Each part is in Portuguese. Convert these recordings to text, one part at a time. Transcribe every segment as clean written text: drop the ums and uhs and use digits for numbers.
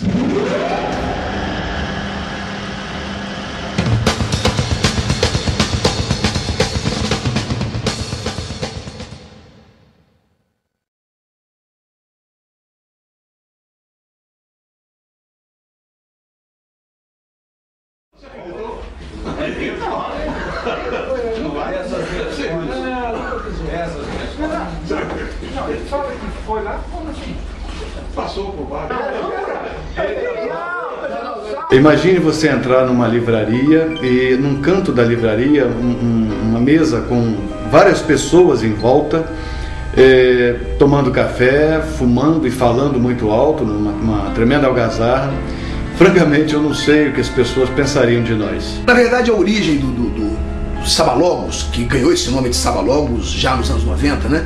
Não, ele fala que foi lá, como assim? Passou por baixo. Imagine você entrar numa livraria e num canto da livraria, uma mesa com várias pessoas em volta, tomando café, fumando e falando muito alto, numa tremenda algazarra. Francamente, eu não sei o que as pessoas pensariam de nós. Na verdade, a origem do Sabalogos, que ganhou esse nome de Sabalogos já nos anos 90, né?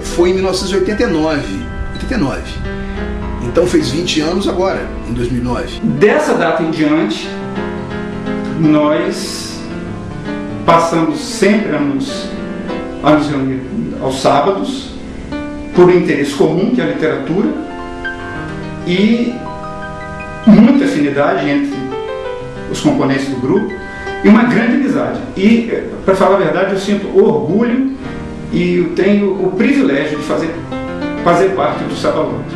Foi em 1989. Então fez 20 anos agora, em 2009. Dessa data em diante, nós passamos sempre a nos reunir aos sábados, por um interesse comum, que é a literatura, e muita afinidade entre os componentes do grupo, e uma grande amizade. E, para falar a verdade, eu sinto orgulho e eu tenho o privilégio de fazer parte do Sabalogos.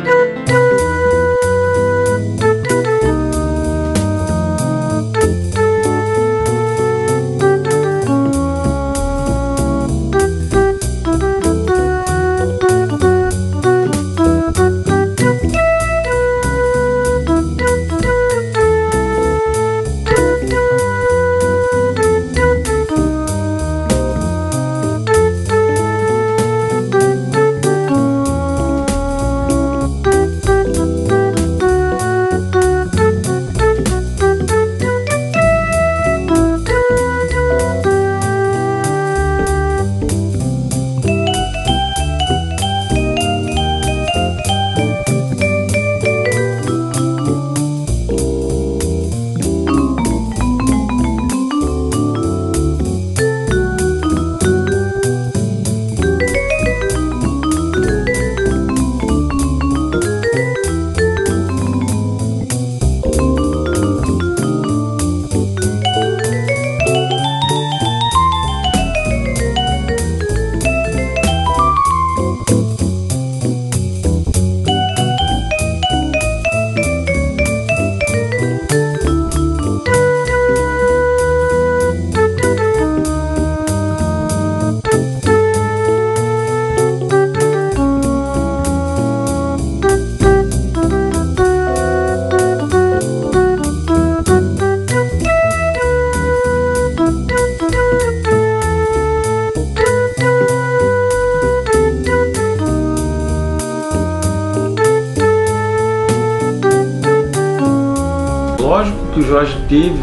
Lógico que o Jorge teve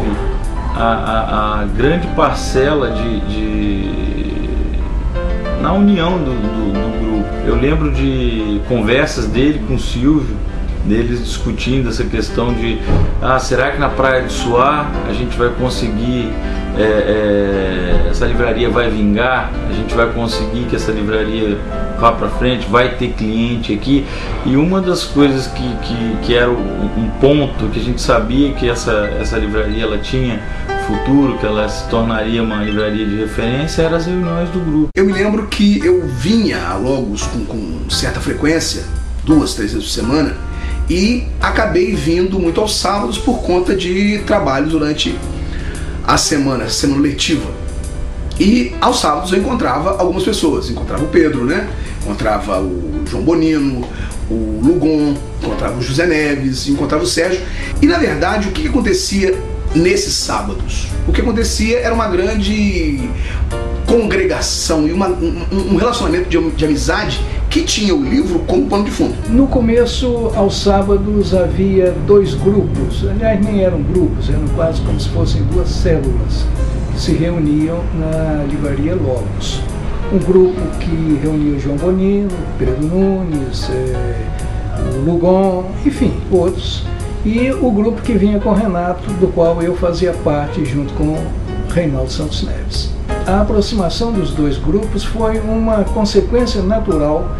a grande parcela na união do grupo. Eu lembro de conversas dele com o Silvio, deles discutindo essa questão de será que na Praia de Suá a gente vai conseguir, essa livraria vai vingar, a gente vai conseguir que essa livraria vá para frente, vai ter cliente aqui. E uma das coisas que era um ponto que a gente sabia que essa livraria ela tinha futuro, que ela se tornaria uma livraria de referência, eram as reuniões do grupo. Eu me lembro que eu vinha a Logos com certa frequência, 2, 3 vezes por semana, e acabei vindo muito aos sábados por conta de trabalho durante a semana letiva. E aos sábados eu encontrava algumas pessoas, encontrava o Pedro, né? Encontrava o João Bonino, o Lugon, encontrava o José Neves, encontrava o Sérgio. E na verdade o que acontecia nesses sábados? O que acontecia era uma grande congregação e um relacionamento de amizade que tinha o livro como pano de fundo. No começo, aos sábados, havia 2 grupos, aliás nem eram grupos, eram quase como se fossem 2 células que se reuniam na livraria Logos. Um grupo que reunia o João Bonino, Pedro Nunes, o Lugon, enfim, outros. E o grupo que vinha com o Renato, do qual eu fazia parte junto com o Reinaldo Santos Neves. A aproximação dos 2 grupos foi uma consequência natural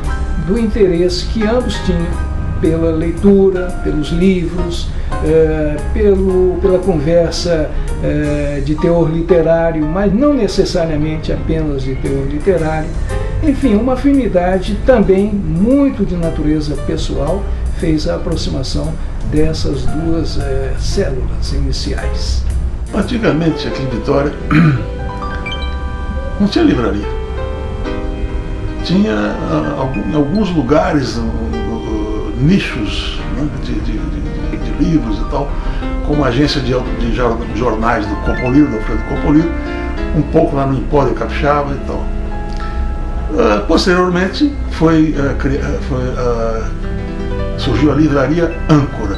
do interesse que ambos tinham pela leitura, pelos livros, pela conversa de teor literário, mas não necessariamente apenas de teor literário. Enfim, uma afinidade também muito de natureza pessoal fez a aproximação dessas duas células iniciais. Antigamente, aqui em Vitória, não tinha livraria. Tinha em alguns lugares nichos, né, de livros e tal, como a agência de jornais do Compolido, do Alfredo Compolido, um pouco lá no Empório Capixaba e tal. Posteriormente surgiu a livraria Âncora.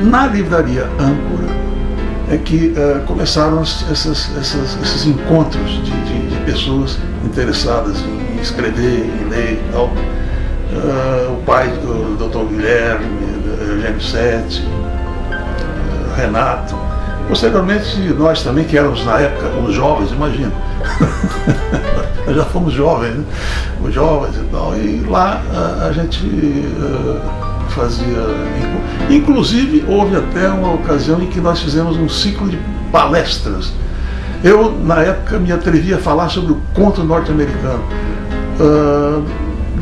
Na livraria Âncora é que começaram esses encontros de pessoas interessadas em escrever, em ler e tal. O pai do Dr. Guilherme, Eugênio Sete, Renato. Posteriormente, nós também, que éramos na época os jovens, imagina. Nós já fomos jovens, né? Os jovens e tal. E lá a gente fazia. Inclusive, houve até uma ocasião em que nós fizemos um ciclo de palestras. Eu, na época, me atrevi a falar sobre o conto norte-americano.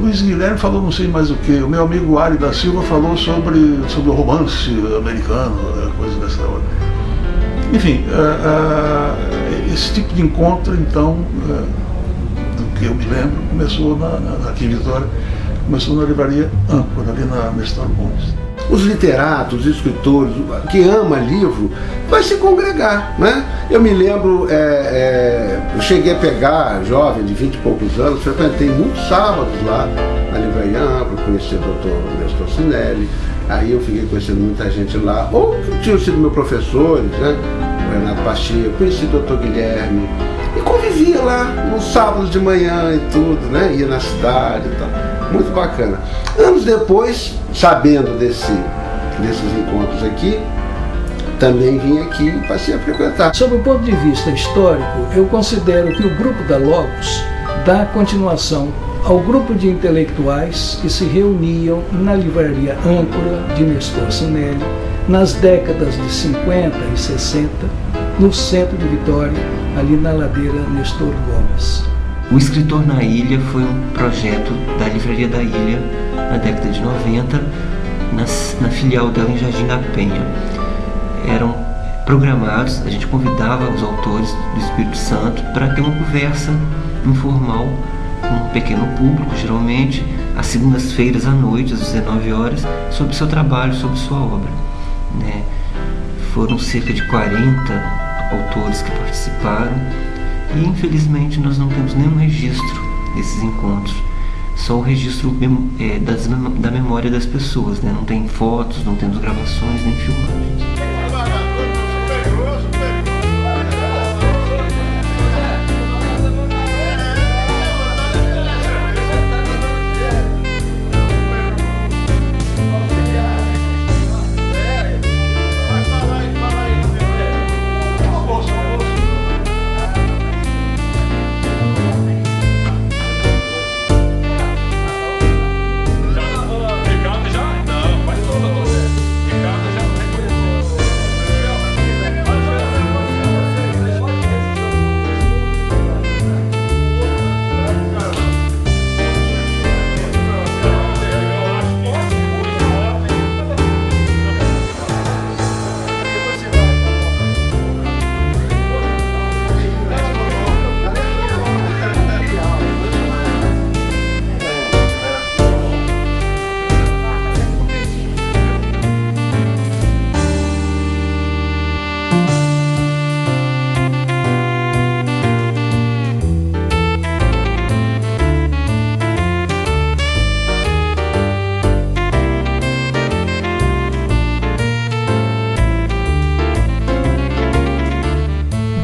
Luiz Guilherme falou não sei mais o que. O meu amigo Ari da Silva falou sobre o romance americano, coisa dessa hora. Enfim, esse tipo de encontro, então, do que eu me lembro, começou aqui em Vitória, começou na livraria Âncora, ali na Nestor Gomes. Os literatos, os escritores, que ama livro, vai se congregar, né? Eu me lembro, eu cheguei a pegar, jovem, de 20 e poucos anos, frequentei muitos sábados lá na livraria Âncora, conheci o Dr. Nestor Sinelli, aí eu fiquei conhecendo muita gente lá, ou que tinham sido meus professores, né? O Renato Pacheco, conheci o Dr. Guilherme, e convivia lá nos sábados de manhã e tudo, né? Ia na cidade e tal. Muito bacana. Anos depois, sabendo desses encontros aqui, também vim aqui e passei a frequentar. Sob o ponto de vista histórico, eu considero que o grupo da Logos dá continuação ao grupo de intelectuais que se reuniam na livraria Âncora de Nestor Sinelli nas décadas de 50 e 60, no centro de Vitória, ali na ladeira Nestor Gomes. O Escritor na Ilha foi um projeto da Livraria da Ilha na década de 90, na filial dela em Jardim da Penha. Eram programados, a gente convidava os autores do Espírito Santo para ter uma conversa informal com um pequeno público, geralmente às segundas-feiras à noite, às 19 horas, sobre o seu trabalho, sobre sua obra, né? Foram cerca de 40 autores que participaram. E infelizmente nós não temos nenhum registro desses encontros, só o registro da memória das pessoas, né? Não tem fotos, não temos gravações nem filmagens.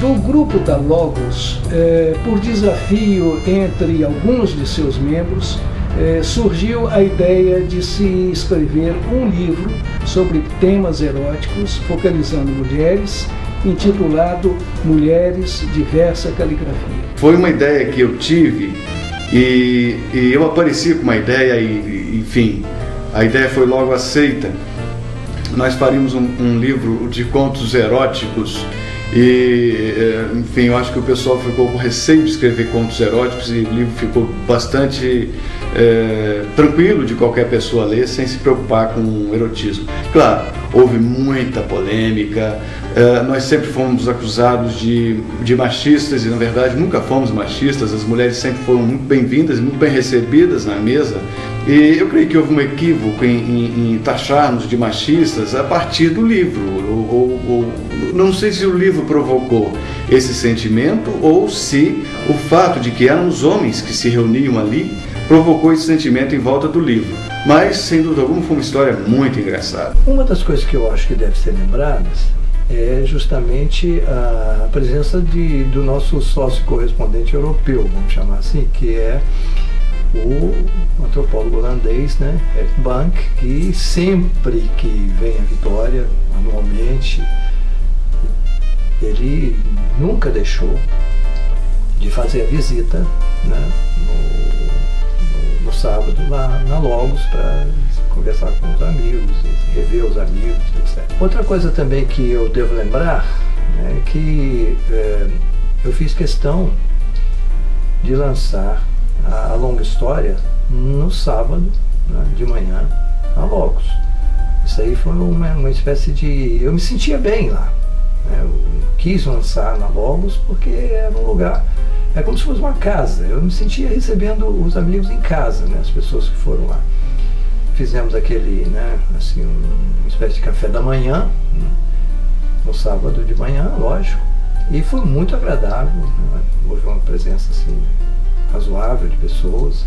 Do grupo da Logos, por desafio entre alguns de seus membros, surgiu a ideia de se escrever um livro sobre temas eróticos, focalizando mulheres, intitulado Mulheres, Diversa Caligrafia. Foi uma ideia que eu tive e eu apareci com uma ideia e enfim, a ideia foi logo aceita. Nós faríamos um livro de contos eróticos e, enfim, eu acho que o pessoal ficou com receio de escrever contos eróticos e o livro ficou bastante tranquilo de qualquer pessoa ler sem se preocupar com o erotismo. Claro, houve muita polêmica, nós sempre fomos acusados de machistas e na verdade nunca fomos machistas, as mulheres sempre foram muito bem-vindas e muito bem recebidas na mesa. E eu creio que houve um equívoco em taxarmos de machistas a partir do livro. Não sei se o livro provocou esse sentimento ou se o fato de que eram os homens que se reuniam ali provocou esse sentimento em volta do livro. Mas, sem dúvida alguma, foi uma história muito engraçada. Uma das coisas que eu acho que deve ser lembradas é justamente a presença do nosso sócio correspondente europeu, vamos chamar assim, que é o antropólogo holandês, né, Eric Bank, que sempre que vem a Vitória, anualmente, ele nunca deixou de fazer a visita, né, no sábado na Logos para conversar com os amigos, rever os amigos, etc. Outra coisa também que eu devo lembrar é que eu fiz questão de lançar a longa história no sábado, né, de manhã, na Logos. Isso aí foi uma espécie de... Eu me sentia bem lá, né? Eu quis lançar na Logos porque era um lugar... É como se fosse uma casa. Eu me sentia recebendo os amigos em casa, né, as pessoas que foram lá. Fizemos aquele, né, assim, uma espécie de café da manhã, né, no sábado de manhã, lógico. E foi muito agradável, né? Houve uma presença assim razoável de pessoas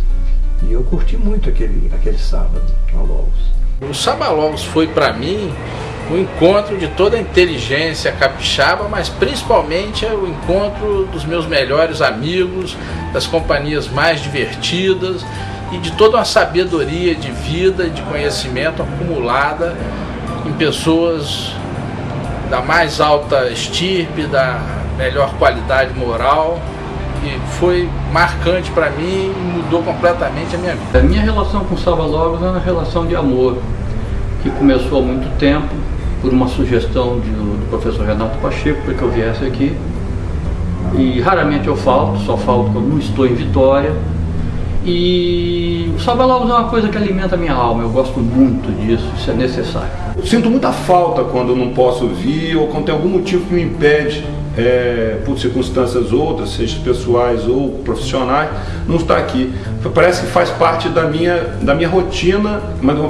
e eu curti muito aquele sábado na Logos. O Saba Logos foi para mim o encontro de toda a inteligência capixaba, mas principalmente é o encontro dos meus melhores amigos, das companhias mais divertidas e de toda uma sabedoria de vida e de conhecimento acumulada em pessoas da mais alta estirpe, da melhor qualidade moral. E foi marcante para mim e mudou completamente a minha vida. A minha relação com o Saba Logos é uma relação de amor que começou há muito tempo por uma sugestão do professor Renato Pacheco para que eu viesse aqui. E raramente eu falto, só falto quando não estou em Vitória. E o Saba Logos é uma coisa que alimenta a minha alma, eu gosto muito disso, isso é necessário. Eu sinto muita falta quando eu não posso vir ou quando tem algum motivo que me impede, por circunstâncias outras, seja pessoais ou profissionais, não estar aqui. Parece que faz parte da minha rotina,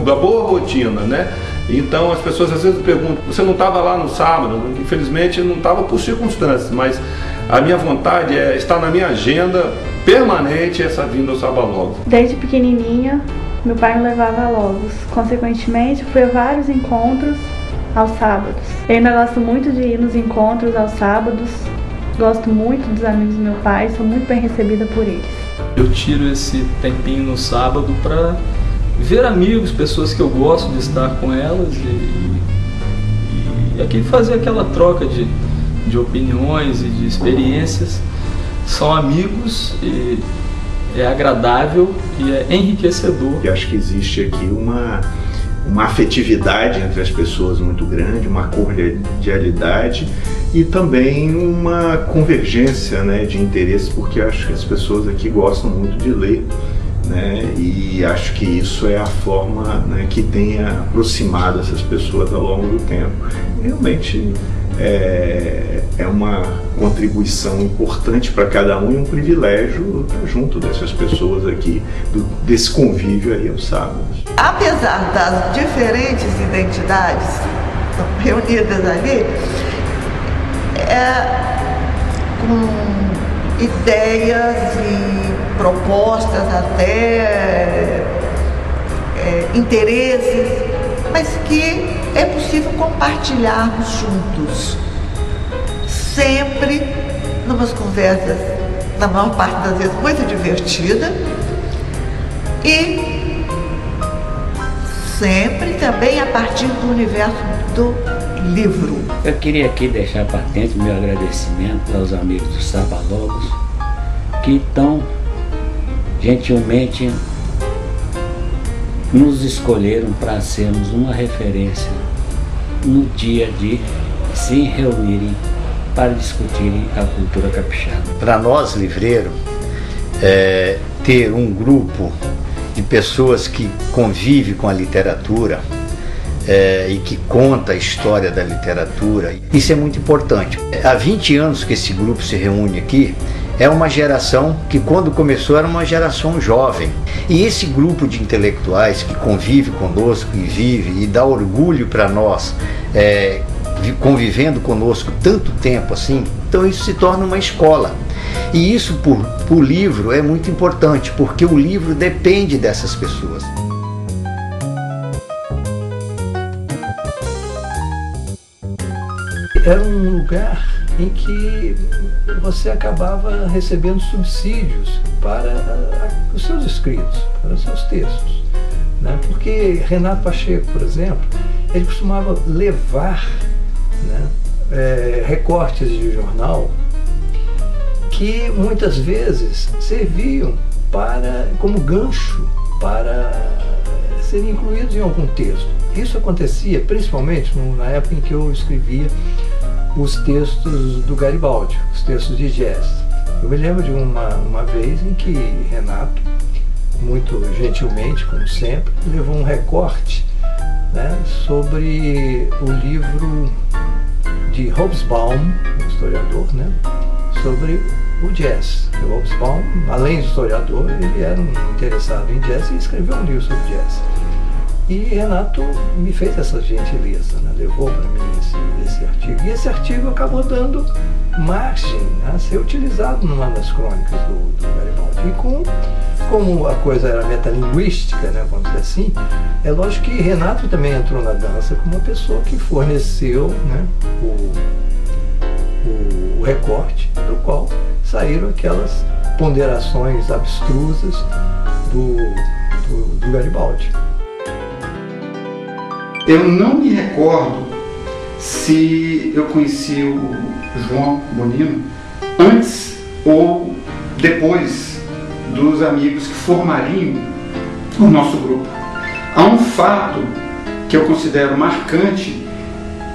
da boa rotina, né? Então as pessoas às vezes perguntam, você não estava lá no sábado? Infelizmente não estava por circunstâncias, mas a minha vontade é estar na minha agenda permanente essa vinda ao Saba Logos. Desde pequenininha, meu pai me levava a Logos. Consequentemente, fui a vários encontros aos sábados. Eu ainda gosto muito de ir nos encontros aos sábados. Gosto muito dos amigos do meu pai, sou muito bem recebida por eles. Eu tiro esse tempinho no sábado para ver amigos, pessoas que eu gosto de estar com elas e aqui fazer aquela troca de opiniões e de experiências. São amigos e é agradável e é enriquecedor. Eu acho que existe aqui uma afetividade entre as pessoas muito grande, uma cordialidade e também uma convergência, né, de interesses, porque acho que as pessoas aqui gostam muito de ler, né, e acho que isso é a forma, né, que tem aproximado essas pessoas ao longo do tempo. Realmente é uma contribuição importante para cada um e um privilégio estar junto dessas pessoas aqui, desse convívio aí aos sábados. Apesar das diferentes identidades reunidas ali, com ideias e propostas, até interesses, mas que é possível compartilharmos juntos. Sempre numas conversas, na maior parte das vezes, muito divertida e sempre também a partir do universo do livro. Eu queria aqui deixar patente o meu agradecimento aos amigos do Saba Logos que tão gentilmente nos escolheram para sermos uma referência no dia de se reunirem para discutirem a cultura capixaba. Para nós, livreiro, ter um grupo de pessoas que convive com a literatura e que conta a história da literatura, isso é muito importante. Há 20 anos que esse grupo se reúne aqui. É uma geração que, quando começou, era uma geração jovem. E esse grupo de intelectuais que convive conosco e vive e dá orgulho para nós, convivendo conosco tanto tempo assim, então isso se torna uma escola. E isso, por livro, é muito importante, porque o livro depende dessas pessoas. Era um lugar em que você acabava recebendo subsídios para os seus escritos, para os seus textos, né? Porque Renato Pacheco, por exemplo, ele costumava levar, né, recortes de jornal que muitas vezes serviam como gancho para serem incluídos em algum texto. Isso acontecia principalmente na época em que eu escrevia os textos do Garibaldi, os textos de jazz. Eu me lembro de uma vez em que Renato, muito gentilmente, como sempre, levou um recorte, né, sobre o livro de Hobsbawm, um historiador, né, sobre o jazz. O Hobsbawm, além de historiador, ele era um interessado em jazz e escreveu um livro sobre jazz. E Renato me fez essa gentileza, né? Levou para mim esse artigo. E esse artigo acabou dando margem a ser utilizado numa das crônicas do Garibaldi. E como a coisa era metalinguística, né, vamos dizer assim, é lógico que Renato também entrou na dança como uma pessoa que forneceu, né, o recorte, do qual saíram aquelas ponderações abstrusas do Garibaldi. Eu não me recordo se eu conheci o João Bonino antes ou depois dos amigos que formariam o nosso grupo. Há um fato que eu considero marcante,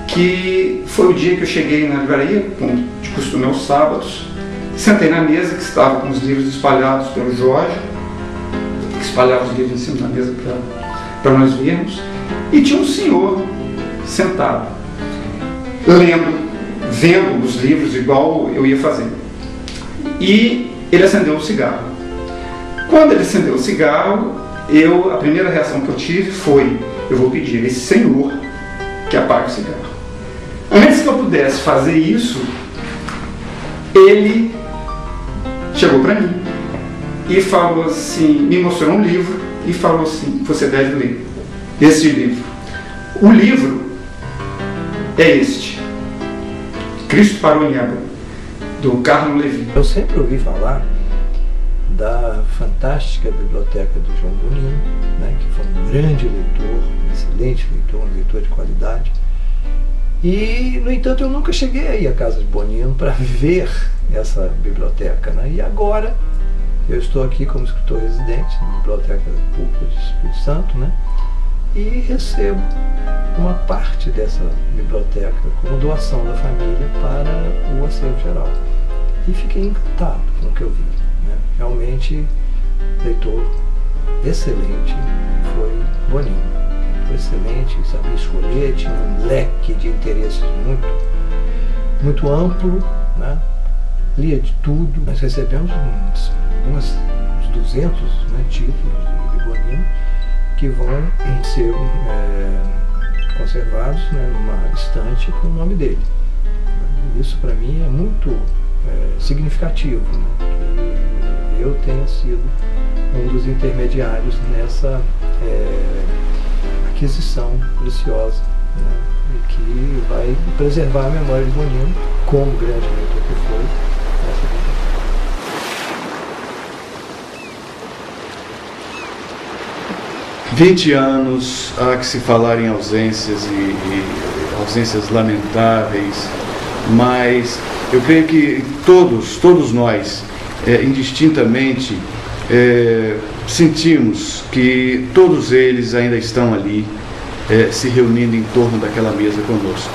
que foi o dia que eu cheguei na livraria, como de costume aos sábados, sentei na mesa que estava com os livros espalhados pelo Jorge, que espalhava os livros em cima da mesa para nós vermos. E tinha um senhor sentado, vendo os livros igual eu ia fazendo. E ele acendeu um cigarro. Quando ele acendeu o cigarro, a primeira reação que eu tive foi: eu vou pedir a esse senhor que apague o cigarro. Antes que eu pudesse fazer isso, ele chegou para mim e falou assim, me mostrou um livro e falou assim: você deve ler este livro. O livro é este, Cristo Parou em Ébano, do Carlo Levi. Eu sempre ouvi falar da fantástica biblioteca do João Bonino, né, que foi um grande leitor, um excelente leitor, um leitor de qualidade. E, no entanto, eu nunca cheguei aí à casa de Bonino para ver essa biblioteca, né? E agora eu estou aqui como escritor residente na Biblioteca Pública do Espírito Santo, né? E recebo uma parte dessa biblioteca como doação da família para o acervo geral. E fiquei encantado com o que eu vi, né? Realmente, leitor excelente foi Bonino. Foi excelente, sabia escolher, tinha um leque de interesses muito amplo, né? Lia de tudo. Nós recebemos uns 200, né, títulos de Bonino, que vão ser conservados, né, numa estante com o nome dele. Isso para mim é muito significativo, né, que eu tenha sido um dos intermediários nessa aquisição preciosa, né, e que vai preservar a memória de Bonino como grande leitor que foi. 20 anos, há que se falar em ausências e ausências lamentáveis, mas eu creio que todos nós, indistintamente, sentimos que todos eles ainda estão ali se reunindo em torno daquela mesa conosco.